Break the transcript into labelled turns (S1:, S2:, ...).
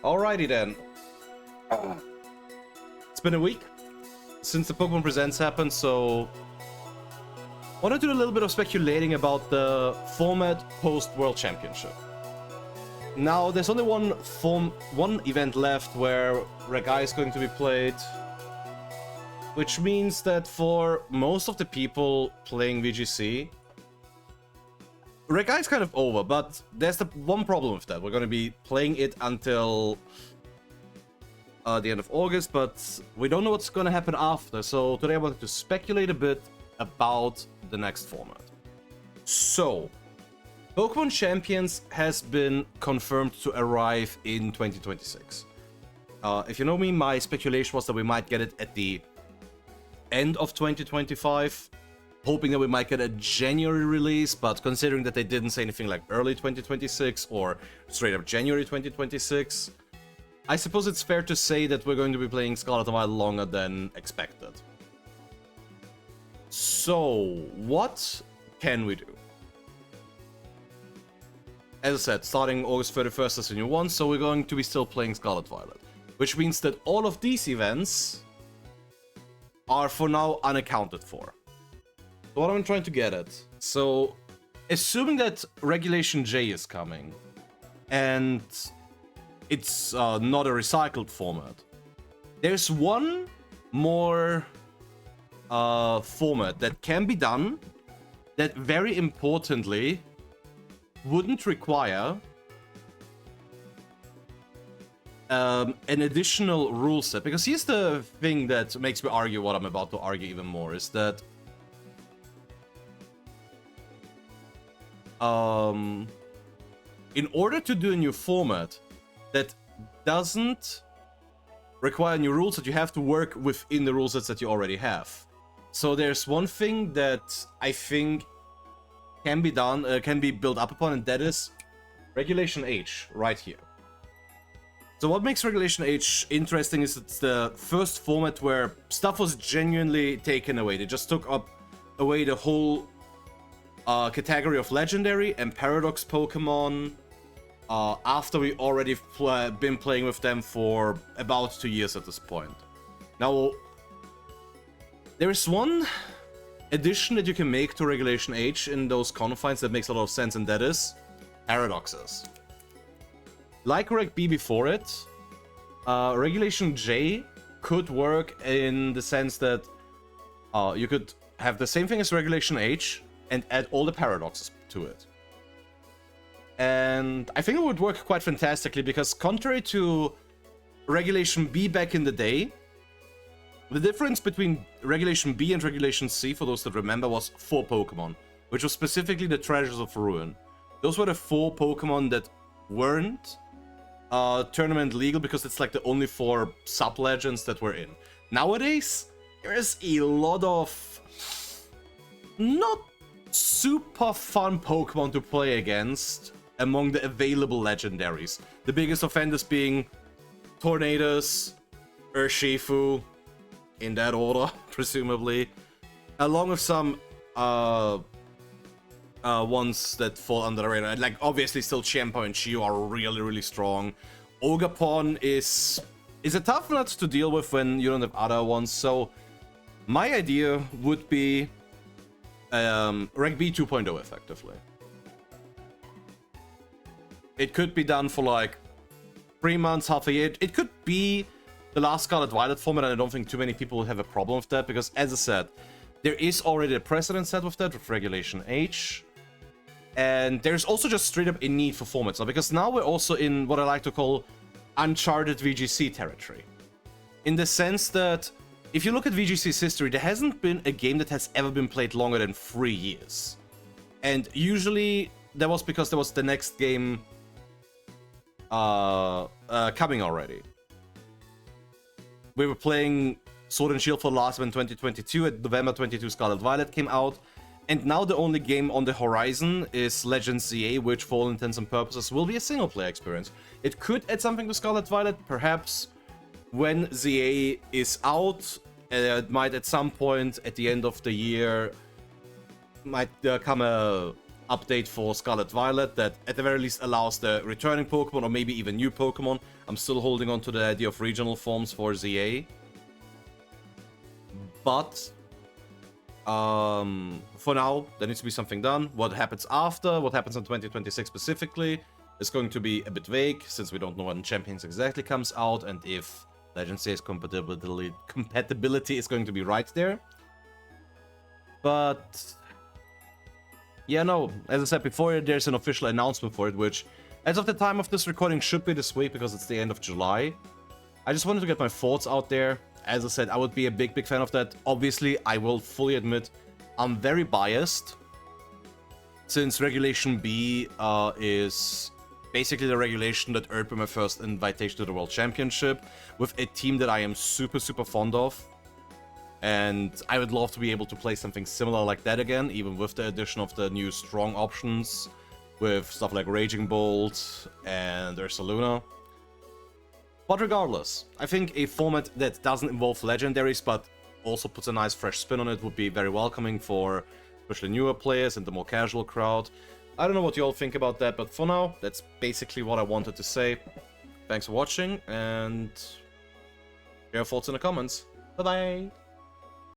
S1: Alrighty then. It's been a week since the Pokemon Presents happened, so I want to do a little bit of speculating about the format post-World Championship. Now, there's only one event left where Regai is going to be played, which means that for most of the people playing VGC, Regai is kind of over, but there's the one problem with that. We're going to be playing it until the end of August, but we don't know what's going to happen after. So today I wanted to speculate a bit about the next format. So, Pokemon Champions has been confirmed to arrive in 2026. If you know me, my speculation was that we might get it at the end of 2025, hoping that we might get a January release, but considering that they didn't say anything like early 2026 or straight up January 2026, I suppose it's fair to say that we're going to be playing Scarlet and Violet longer than expected. So, what can we do? As I said, starting August 31st is a new one, so we're going to be still playing Scarlet Violet. Which means that all of these events are for now unaccounted for. So what I'm trying to get at, so assuming that Regulation J is coming, and it's not a recycled format, there's one more format that can be done that very importantly wouldn't require an additional rule set. Because here's the thing that makes me argue what I'm about to argue even more, is that in order to do a new format that doesn't require new rules, that you have to work within the rule sets that you already have. So there's one thing that I think can be done, can be built up upon, and that is Regulation H right here. So what makes Regulation H interesting is it's the first format where stuff was genuinely taken away. They just took away the whole category of Legendary and Paradox Pokemon after we already been playing with them for about 2 years at this point. Now, there is one addition that you can make to Regulation H in those confines that makes a lot of sense, and that is paradoxes. Like Reg B before it, Regulation J could work in the sense that you could have the same thing as Regulation H and add all the paradoxes to it. And I think it would work quite fantastically, because contrary to Regulation B back in the day, the difference between Regulation B and Regulation C, for those that remember, was 4 Pokemon, which was specifically the Treasures of Ruin. Those were the 4 Pokemon that weren't tournament legal, because it's like the only 4 sub-legends that were in. Nowadays, there is a lot of not super fun Pokemon to play against among the available legendaries. The biggest offenders being Tornadus, Urshifu, in that order, presumably, along with some ones that fall under the radar. Like, obviously, still Champa and Chio are really, really strong. Ogapon is a tough nut to deal with when you don't have other ones. So, my idea would be Reg B 2.0 effectively. It could be done for like 3 months, half a year. It could be the last Scarlet Violet format, and I don't think too many people will have a problem with that, because, as I said, there is already a precedent set with that, with Regulation H. And there's also just straight up a need for formats now, because now we're also in what I like to call uncharted VGC territory. In the sense that, if you look at VGC's history, there hasn't been a game that has ever been played longer than 3 years. And usually, that was because there was the next game coming already. We were playing Sword and Shield for the last one in 2022, at November 22 Scarlet Violet came out, and now the only game on the horizon is Legends ZA, which for all intents and purposes will be a single player experience. It could add something to Scarlet Violet, perhaps when ZA is out. It might at some point at the end of the year might come a update for Scarlet Violet that at the very least allows the returning Pokemon, or maybe even new Pokemon, I'm still holding on to the idea of regional forms for ZA. But for now, there needs to be something done. What happens after, what happens in 2026 specifically, is going to be a bit vague, since we don't know when Champions exactly comes out, and if Legend Series compatibility is going to be right there. But yeah, no, as I said before, there's an official announcement for it, which, as of the time of this recording, should be this week, because it's the end of July. I just wanted to get my thoughts out there. As I said, I would be a big fan of that. Obviously, I will fully admit I'm very biased, since Regulation B is basically the regulation that earned me my first invitation to the World Championship, with a team that I am super fond of. And I would love to be able to play something similar like that again, even with the addition of the new strong options, with stuff like Raging Bolt and Ursaluna. But regardless, I think a format that doesn't involve legendaries, but also puts a nice fresh spin on it, would be very welcoming for especially newer players and the more casual crowd. I don't know what you all think about that, but for now, that's basically what I wanted to say. Thanks for watching, and share your thoughts in the comments. Bye-bye!